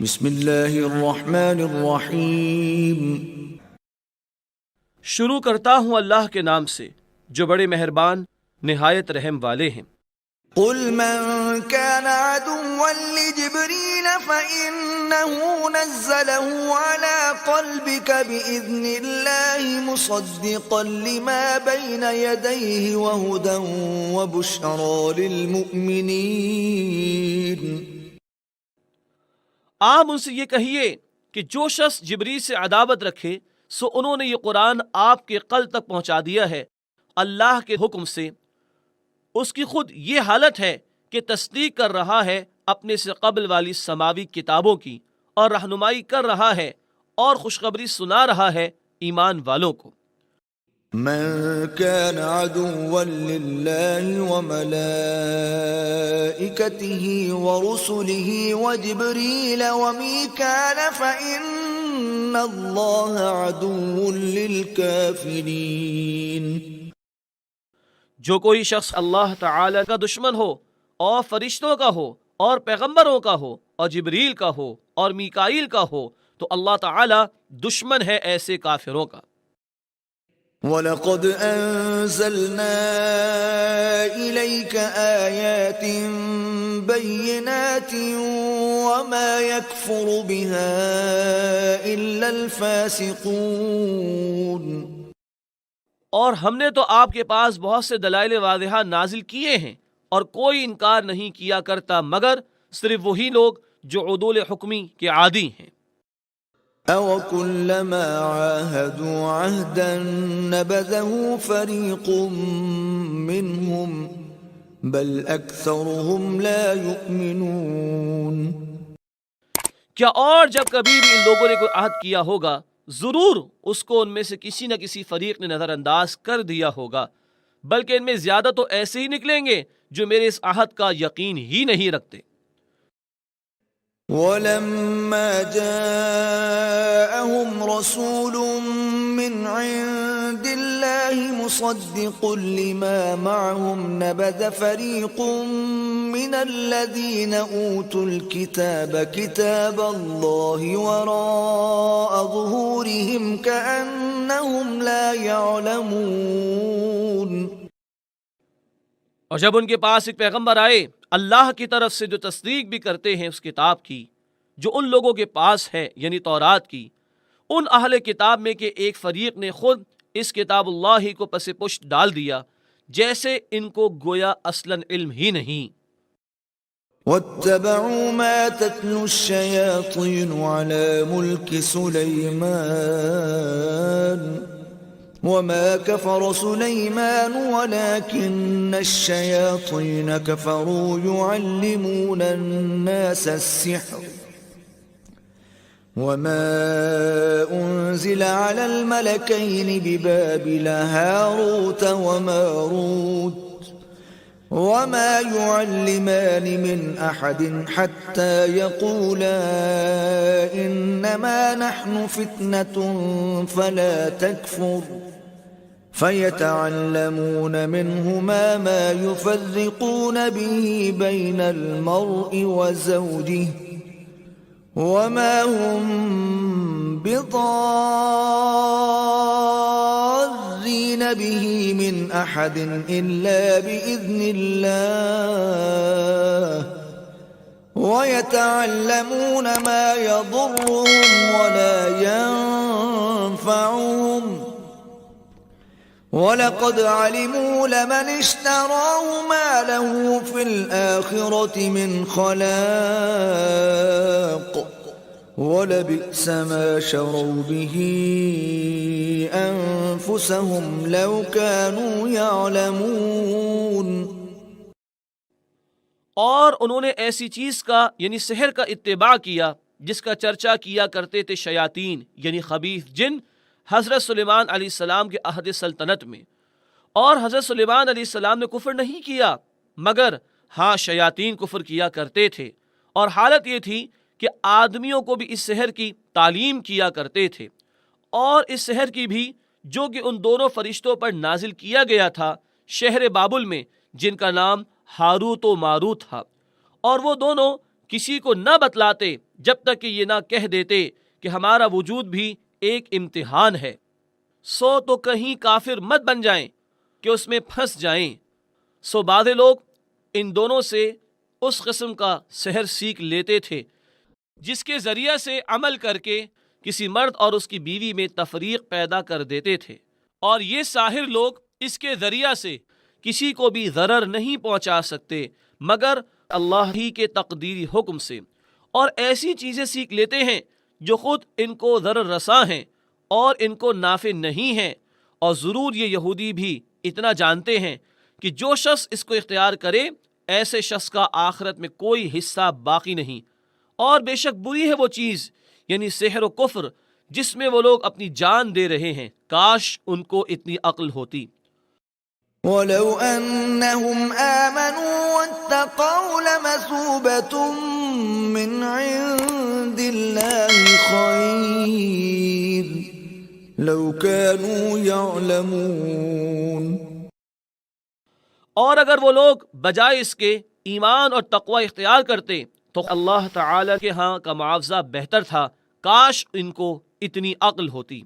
بسم اللہ الرحمن الرحیم۔ شروع کرتا ہوں اللہ کے نام سے جو بڑے مہربان نہایت رحم والے ہیں۔ قل من كان عدوا لجبريل فإنه نزله على قلبك بإذن الله مصدقا لما بين يديه وهدى وبشرى للمؤمنين۔ آپ ان سے یہ کہیے کہ جو شخص جبریل سے عداوت رکھے سو انہوں نے یہ قرآن آپ کے قلب تک پہنچا دیا ہے اللہ کے حکم سے۔ اس کی خود یہ حالت ہے کہ تصدیق کر رہا ہے اپنے سے قبل والی سماوی کتابوں کی، اور رہنمائی کر رہا ہے اور خوشخبری سنا رہا ہے ایمان والوں کو۔ من كان عدوا لله وملائكته ورسله وجبريل وميكال فإن الله عدو للكافرين۔ جو کوئی شخص اللہ تعالی کا دشمن ہو اور فرشتوں کا ہو اور پیغمبروں کا ہو اور جبریل کا ہو اور میکائیل کا ہو تو اللہ تعالی دشمن ہے ایسے کافروں کا۔ وَلَقَدْ أَنزَلْنَا إِلَيْكَ آيَاتٍ بَيِّنَاتٍ وَمَا يَكْفُرُ بِهَا إِلَّا الْفَاسِقُونَ۔ اور ہم نے تو آپ کے پاس بہت سے دلائل واضحہ نازل کیے ہیں، اور کوئی انکار نہیں کیا کرتا مگر صرف وہی لوگ جو عدول حکمی کے عادی ہیں۔ أَوَكُلَّمَا عَاهَدُوا عَهْدًا نَبَذَهُ فَرِيقٌ مِّنْهُمْ بَلْ أَكْثَرُهُمْ لَا يُؤْمِنُونَ۔ کیا اور جب کبھی بھی ان لوگوں نے کوئی عہد کیا ہوگا ضرور اس کو ان میں سے کسی نہ کسی فریق نے نظر انداز کر دیا ہوگا، بلکہ ان میں زیادہ تو ایسے ہی نکلیں گے جو میرے اس عہد کا یقین ہی نہیں رکھتے۔ وَلَمَّا جَاءَهُمْ رَسُولٌ مِّنْ عِندِ اللَّهِ مُصَدِّقٌ لِّمَا مَعَهُمْ نَبَذَ فَرِيقٌ مِّنَ الَّذِينَ أُوتُوا الْكِتَابَ كِتَابَ اللَّهِ وَرَاءَ ظُهُورِهِمْ كَأَنَّهُمْ لَا يَعْلَمُونَ۔ اور جب ان کے پاس ایک پیغمبر آئے اللہ کی طرف سے جو تصدیق بھی کرتے ہیں اس کتاب کی جو ان لوگوں کے پاس ہے، یعنی تورات کی، ان اہل کتاب میں کے ایک فریق نے خود اس کتاب اللہ کو پس پشت ڈال دیا جیسے ان کو گویا اصلاً علم ہی نہیں۔ وَاتَّبَعُوا مَا تَتْلُو الشَّيَاطِينُ عَلَى مُلْكِ سُلَيْمَانَ وَمَا كَفَرَ سُلَيْمَانُ وَلَكِنَّ الشَّيَاطِينَ كَفَرُوا يُعَلِّمُونَ النَّاسَ السِّحْرَ وَمَا أُنزِلَ عَلَى الْمَلَكَيْنِ بِبَابِلَ هَارُوتَ وَمَارُوتَ وَمَا يُعَلِّمَانِ مِنْ أَحَدٍ حَتَّى يَقُولَا إِنَّمَا نَحْنُ فِتْنَةٌ فَلَا تَكْفُرْ فَيَتَعَلَّمُونَ مِنْهُمَا مَا يُفَرِّقُونَ بِهِ بَيْنَ الْمَرْءِ وَزَوْجِهِ وَمَا هُمْ بِضَارِّينَ بِهِ مِنْ أَحَدٍ إِلَّا بِإِذْنِ اللَّهِ وَيَتَعَلَّمُونَ مَا يَضُرُّهُمْ وَلَا يَنفَعُهُمْ وَلَقَدْ عَلِمُوا لَمَنِ اشْتَرَاهُ مَا لَهُ فِي الْآخِرَةِ مِنْ خَلَاقٍ وَلَبِئْسَ مَا شَرَوْا بِهِ أَنفُسَهُمْ لَوْ كَانُوا يَعْلَمُونَ۔ اور انہوں نے ایسی چیز کا یعنی سحر کا اتباع کیا جس کا چرچا کیا کرتے تھے شیاطین یعنی خبیث جن حضرت سلیمان علیہ السلام کے عہد سلطنت میں، اور حضرت سلیمان علیہ السلام نے کفر نہیں کیا مگر ہاں شیاطین کفر کیا کرتے تھے، اور حالت یہ تھی کہ آدمیوں کو بھی اس سحر کی تعلیم کیا کرتے تھے، اور اس سحر کی بھی جو کہ ان دونوں فرشتوں پر نازل کیا گیا تھا شہر بابل میں، جن کا نام ہاروت و ماروت تھا، اور وہ دونوں کسی کو نہ بتلاتے جب تک کہ یہ نہ کہہ دیتے کہ ہمارا وجود بھی ایک امتحان ہے، سو تو کہیں کافر مت بن جائیں کہ اس میں پھنس جائیں۔ سو بعض لوگ ان دونوں سے اس قسم کا سحر سیکھ لیتے تھے جس کے ذریعے سے عمل کر کے کسی مرد اور اس کی بیوی میں تفریق پیدا کر دیتے تھے، اور یہ ساحر لوگ اس کے ذریعے سے کسی کو بھی ضرر نہیں پہنچا سکتے مگر اللہ ہی کے تقدیری حکم سے، اور ایسی چیزیں سیکھ لیتے ہیں جو خود ان کو ضرر رساں ہیں اور ان کو نافع نہیں ہیں۔ اور ضرور یہ یہودی بھی اتنا جانتے ہیں کہ جو شخص اس کو اختیار کرے ایسے شخص کا آخرت میں کوئی حصہ باقی نہیں، اور بے شک بری ہے وہ چیز یعنی سحر و کفر جس میں وہ لوگ اپنی جان دے رہے ہیں، کاش ان کو اتنی عقل ہوتی۔ وَلَوْ أَنَّهُمْ آمَنُوا وَاتَّقَوْا لَمَثُوبَةٌ مِّنْ عِندِ اللَّهِ خَيْرٌ لَوْ كَانُوا يَعْلَمُونَ۔ اور اگر وہ لوگ بجائے اس کے ایمان اور تقوی اختیار کرتے تو اللہ تعالی کے ہاں کا معاوضہ بہتر تھا، کاش ان کو اتنی عقل ہوتی۔